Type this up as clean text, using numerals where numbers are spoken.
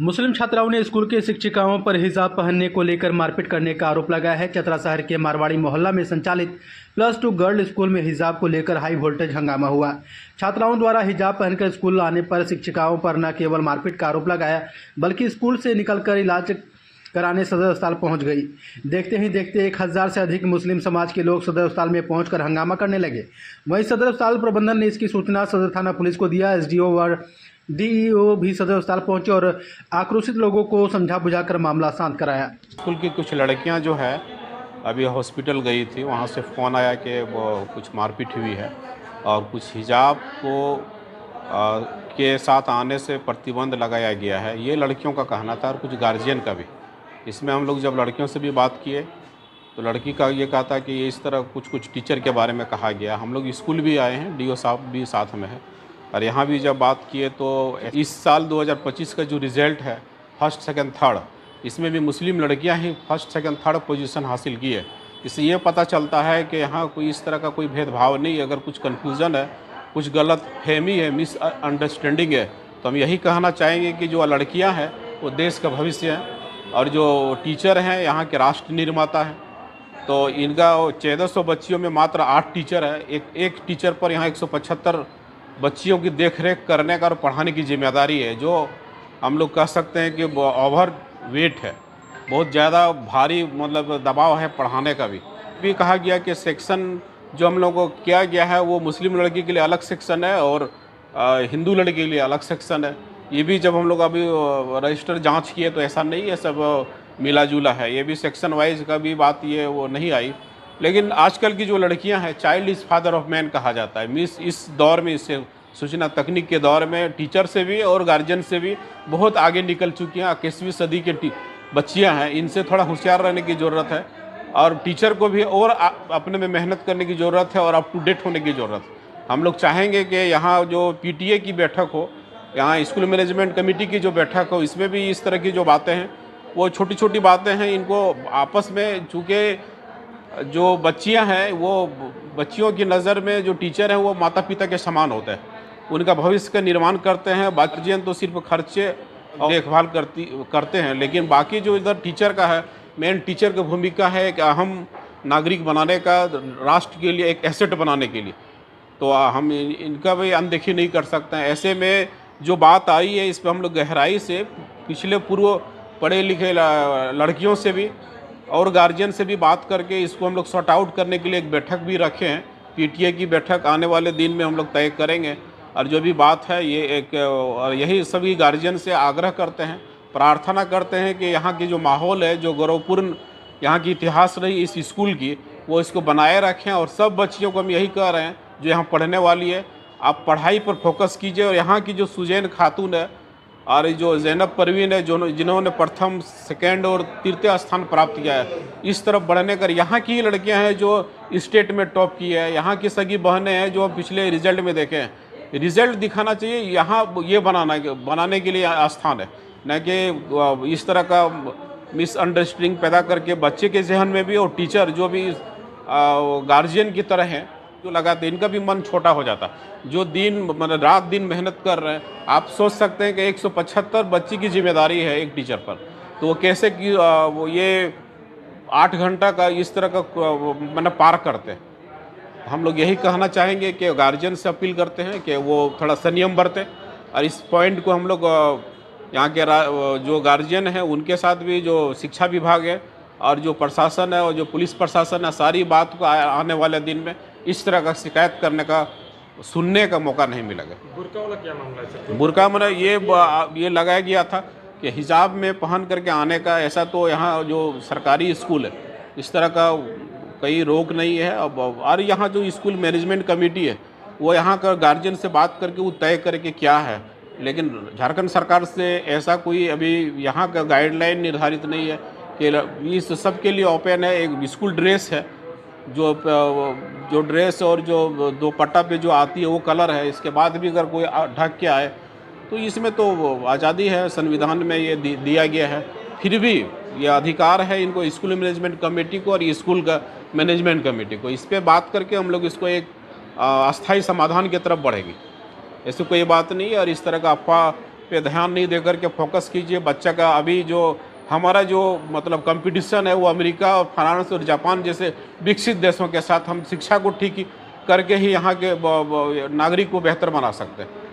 मुस्लिम छात्राओं ने स्कूल की शिक्षिकाओं पर हिजाब पहनने को लेकर मारपीट करने का आरोप लगाया है। चतरा शहर के मारवाड़ी मोहल्ला में संचालित +2 गर्ल स्कूल में हिजाब को लेकर हाई वोल्टेज हंगामा हुआ। छात्राओं द्वारा हिजाब पहनकर स्कूल आने पर शिक्षिकाओं पर न केवल मारपीट का आरोप लगाया, बल्कि स्कूल से निकलकर इलाज कराने सदर अस्पताल पहुंच गई। देखते ही देखते 1000 से अधिक मुस्लिम समाज के लोग सदर अस्पताल में पहुंचकर हंगामा करने लगे। वहीं सदर अस्पताल प्रबंधन ने इसकी सूचना सदर थाना पुलिस को दिया। एसडीओ व डीईओ भी सदर अस्पताल पहुंचे और आक्रोशित लोगों को समझा बुझाकर मामला शांत कराया। स्कूल की कुछ लड़कियां जो है अभी हॉस्पिटल गई थी, वहां से फ़ोन आया कि वो कुछ मारपीट हुई है और कुछ हिजाब को के साथ आने से प्रतिबंध लगाया गया है, ये लड़कियों का कहना था और कुछ गार्जियन का भी। इसमें हम लोग जब लड़कियों से भी बात किए तो लड़की का ये कहा था कि ये इस तरह कुछ टीचर के बारे में कहा गया। हम लोग स्कूल भी आए हैं, डीओ साहब भी साथ में है और यहाँ भी जब बात किए तो इस साल 2025 का जो रिज़ल्ट है फर्स्ट सेकंड थर्ड, इसमें भी मुस्लिम लड़कियां ही फर्स्ट सेकंड थर्ड पोजीशन हासिल की है। इससे ये पता चलता है कि यहाँ कोई इस तरह का कोई भेदभाव नहीं है। अगर कुछ कन्फ्यूज़न है, कुछ गलत फहमी है, मिसअंडरस्टैंडिंग है, तो हम यही कहना चाहेंगे कि जो लड़कियाँ हैं वो देश का भविष्य हैं और जो टीचर हैं यहाँ के राष्ट्र निर्माता हैं। तो इनका 1400 बच्चियों में मात्र 8 टीचर है। एक टीचर पर यहाँ 175 बच्चियों की देखरेख करने का और पढ़ाने की जिम्मेदारी है, जो हम लोग कह सकते हैं कि ओवर वेट है, बहुत ज़्यादा भारी मतलब दबाव है पढ़ाने का भी कहा गया कि सेक्शन जो हम लोग को किया गया है वो मुस्लिम लड़की के लिए अलग सेक्शन है और हिंदू लड़की के लिए अलग सेक्शन है। ये भी जब हम लोग अभी रजिस्टर जांच किए तो ऐसा नहीं है, सब मिला जुला है। ये भी सेक्शन वाइज का भी बात ये वो नहीं आई। लेकिन आजकल की जो लड़कियां हैं, child is father of man कहा जाता है। इस दौर में, इससे सूचना तकनीक के दौर में टीचर से भी और गार्जियन से भी बहुत आगे निकल चुकी हैं। 21वीं सदी के बच्चियां हैं, इनसे थोड़ा होशियार रहने की ज़रूरत है और टीचर को भी और अपने में मेहनत करने की ज़रूरत है और अप टू डेट होने की ज़रूरत है। हम लोग चाहेंगे कि यहाँ जो PTA की बैठक हो, यहाँ स्कूल मैनेजमेंट कमेटी की जो बैठक हो, इसमें भी इस तरह की जो बातें हैं वो छोटी छोटी बातें हैं, इनको आपस में, चूँकि जो बच्चियां हैं वो बच्चियों की नज़र में जो टीचर हैं वो माता पिता के समान होते हैं, उनका भविष्य का निर्माण करते हैं। गार्जियन तो सिर्फ खर्चे और देखभाल करते हैं, लेकिन बाकी जो इधर टीचर का है, मेन टीचर की भूमिका है एक अहम नागरिक बनाने का, राष्ट्र के लिए एक एसेट बनाने के लिए। तो हम इनका भी अनदेखी नहीं कर सकते हैं। ऐसे में जो बात आई है इस पर हम लोग गहराई से पिछले पूर्व पढ़े लिखे लड़कियों से भी और गार्जियन से भी बात करके इसको हम लोग सॉर्ट आउट करने के लिए एक बैठक भी रखे हैं। PTA की बैठक आने वाले दिन में हम लोग तय करेंगे और जो भी बात है ये एक, और यही सभी गार्जियन से आग्रह करते हैं, प्रार्थना करते हैं कि यहाँ की जो माहौल है, जो गौरवपूर्ण यहाँ की इतिहास रही इस स्कूल की, वो इसको बनाए रखें। और सब बच्चियों को हम यही कह रहे हैं जो यहाँ पढ़ने वाली है, आप पढ़ाई पर फोकस कीजिए। और यहाँ की जो सुजैन खातून है और जो ज़ैनब परवीन है, जो जिन्होंने प्रथम, सेकेंड और तृतीय स्थान प्राप्त किया है, इस तरफ बढ़ने कर यहाँ की लड़कियां हैं जो स्टेट में टॉप की है। यहाँ की सगी बहनें हैं जो पिछले रिजल्ट में देखे हैं। रिजल्ट दिखाना चाहिए, यहाँ ये बनाने के लिए आस्थान है, न कि इस तरह का मिसअंडरस्टैंडिंग पैदा करके बच्चे के जहन में भी और टीचर जो भी गार्जियन की तरह हैं जो लगाते, इनका भी मन छोटा हो जाता। जो मतलब रात दिन मेहनत कर रहे हैं, आप सोच सकते हैं कि 175 बच्ची की जिम्मेदारी है एक टीचर पर, तो वो कैसे कि वो ये 8 घंटा का इस तरह का मतलब पार करते हैं। हम लोग यही कहना चाहेंगे कि गार्जियन से अपील करते हैं कि वो थोड़ा संयम बरतें और इस पॉइंट को हम लोग यहाँ के जो गार्जियन हैं उनके साथ भी, जो शिक्षा विभाग है और जो प्रशासन है और जो पुलिस प्रशासन है, सारी बात को आने वाले दिन में इस तरह का शिकायत करने का, सुनने का मौका नहीं मिलेगा। बुर्का वाला क्या मामला है? बुर्का मतलब ये लगाया गया था कि हिजाब में पहन करके आने का, ऐसा तो यहाँ जो सरकारी स्कूल है इस तरह का कोई रोक नहीं है। और यहाँ जो स्कूल मैनेजमेंट कमेटी है वो यहाँ का गार्जियन से बात करके वो तय करे कि क्या है। लेकिन झारखंड सरकार से ऐसा कोई अभी यहाँ का गाइडलाइन निर्धारित नहीं है कि इस सब के लिए ओपन है। एक स्कूल ड्रेस है, जो ड्रेस और जो दुपट्टा पे जो आती है वो कलर है, इसके बाद भी अगर कोई ढक के आए तो इसमें तो आज़ादी है, संविधान में ये दिया गया है। फिर भी ये अधिकार है इनको, स्कूल मैनेजमेंट कमेटी को और स्कूल का मैनेजमेंट कमेटी को, इस पर बात करके हम लोग इसको एक अस्थायी समाधान की तरफ बढ़ेगी। ऐसी कोई बात नहीं है और इस तरह का अफवाह पे ध्यान नहीं देकर के फोकस कीजिए। बच्चा का अभी जो हमारा जो मतलब कंपटीशन है वो अमेरिका और फ्रांस और जापान जैसे विकसित देशों के साथ हम शिक्षा को ठीक करके ही यहाँ के नागरिक को बेहतर बना सकते हैं।